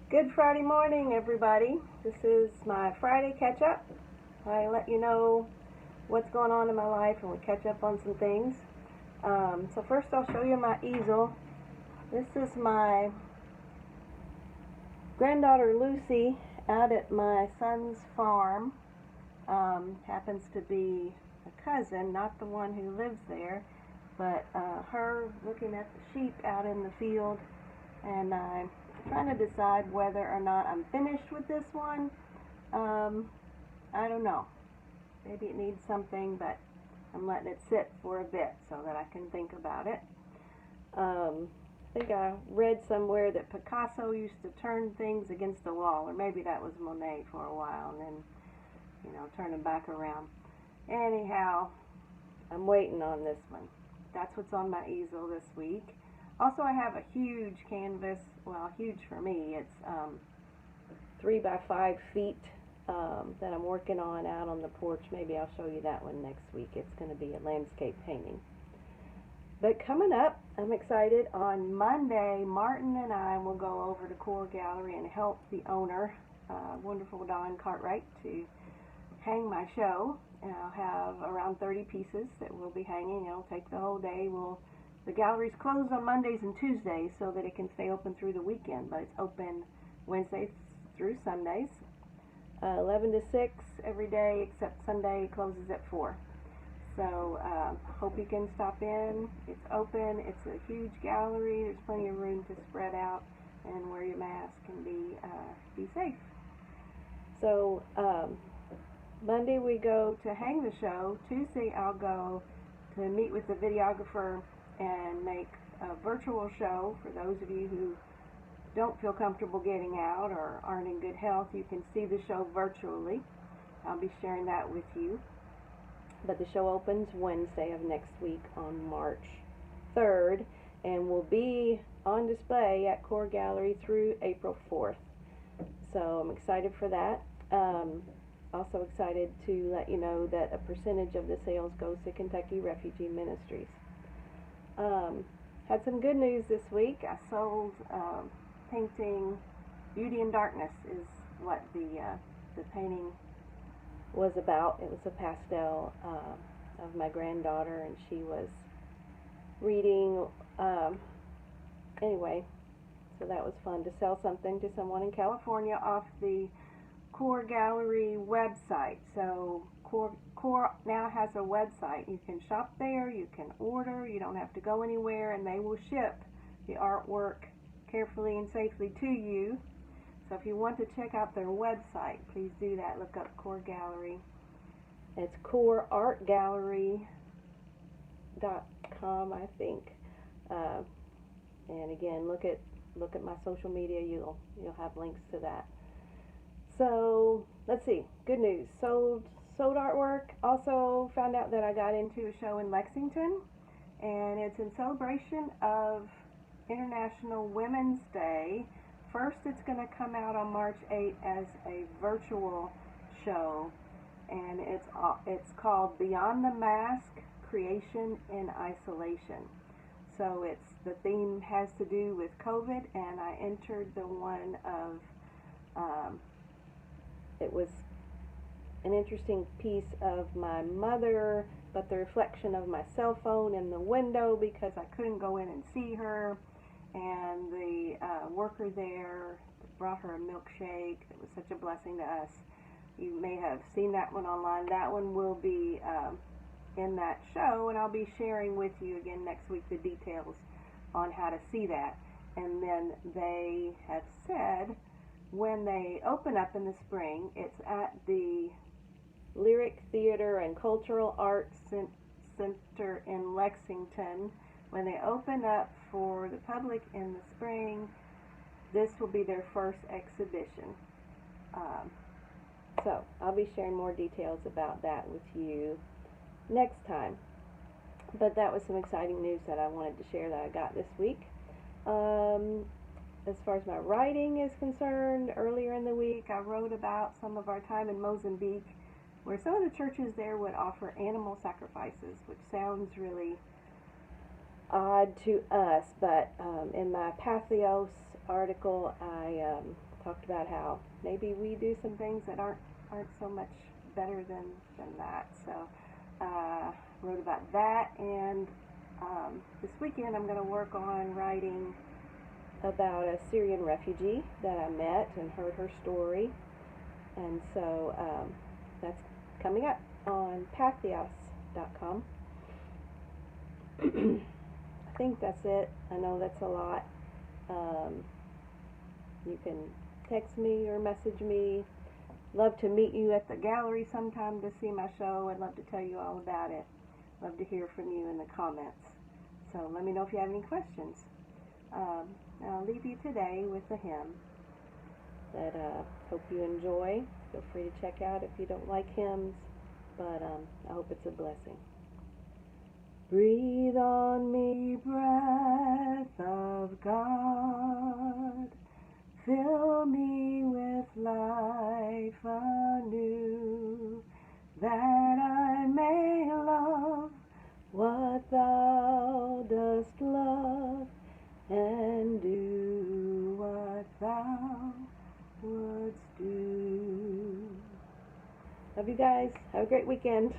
Good Friday morning, everybody. This is my Friday catch up. I let you know what's going on in my life and we catch up on some things. So first I'll show you my easel. This is my granddaughter Lucy out at my son's farm. Happens to be a cousin, not the one who lives there, but her looking at the sheep out in the field, and I'm trying to decide whether or not I'm finished with this one. I don't know. Maybe it needs something, but I'm letting it sit for a bit so that I can think about it. I think I read somewhere that Picasso used to turn things against the wall, or maybe that was Monet for a while, and then, turn them back around. Anyhow, I'm waiting on this one. That's what's on my easel this week. Also, I have a huge canvas, well, huge for me. It's 3 by 5 feet that I'm working on out on the porch. Maybe I'll show you that one next week. It's going to be a landscape painting. But coming up, I'm excited. On Monday, Martin and I will go over to Core Gallery and help the owner, wonderful Don Cartwright, to hang my show. And I'll have around 30 pieces that we'll be hanging. It'll take the whole day. The gallery's closed on Mondays and Tuesdays so that it can stay open through the weekend, but it's open Wednesdays through Sundays, 11 to 6 every day except Sunday closes at 4. So hope you can stop in. It's open. It's a huge gallery. There's plenty of room to spread out and wear your mask and be safe. So Monday we go to hang the show. Tuesday I'll go to meet with the videographer and make a virtual show. For those of you who don't feel comfortable getting out or aren't in good health, you can see the show virtually. I'll be sharing that with you. But the show opens Wednesday of next week on March 3rd and will be on display at Core Gallery through April 4th. So I'm excited for that. Also excited to let you know that a percentage of the sales goes to Kentucky Refugee Ministries. Had some good news this week. I sold painting Beauty and Darkness is what the painting was about. It was a pastel of my granddaughter, and she was reading. Anyway, so that was fun to sell something to someone in California off the Core Gallery website. So Core now has a website. You can shop there, you can order, you don't have to go anywhere, and they will ship the artwork carefully and safely to you. So if you want to check out their website, please do that. Look up Core Gallery. It's coreartgallery.com, I think. And again, look at my social media. You'll have links to that. So let's see. Good news. Sold artwork. Also found out that I got into a show in Lexington, and it's in celebration of International Women's Day. First, it's going to come out on March 8th as a virtual show, and it's called Beyond the Mask: Creation in Isolation. So the theme has to do with COVID, and I entered the one of it was an interesting piece of my mother, but the reflection of my cell phone in the window because I couldn't go in and see her. And the worker there brought her a milkshake. It was such a blessing to us. You may have seen that one online. That one will be in that show, and I'll be sharing with you again next week the details on how to see that. And then they have said when they open up in the spring, it's at the Lyric Theater and Cultural Arts Center in Lexington. When they open up for the public in the spring, this will be their first exhibition. So I'll be sharing more details about that with you next time. But that was some exciting news that I wanted to share that I got this week. As far as my writing is concerned, earlier in the week I wrote about some of our time in Mozambique, where some of the churches there would offer animal sacrifices, which sounds really odd to us, but in my Pathos article, I talked about how maybe we do some things that aren't so much better than that. So wrote about that, and this weekend I'm going to work on writing about a Syrian refugee that I met and heard her story, and so that's coming up on pathos.com. I think that's it. I know that's a lot. You can text me or message me. Love to meet you at the gallery sometime to see my show. I'd love to tell you all about it. Love to hear from you in the comments. So let me know if you have any questions. I'll leave you today with a hymn that I hope you enjoy. Feel free to check out if you don't like hymns, but I hope it's a blessing. Breathe on me, breath of God. Fill me with life anew, that I may love what thou dost love, and do what thou wouldst do. Love you guys. Have a great weekend.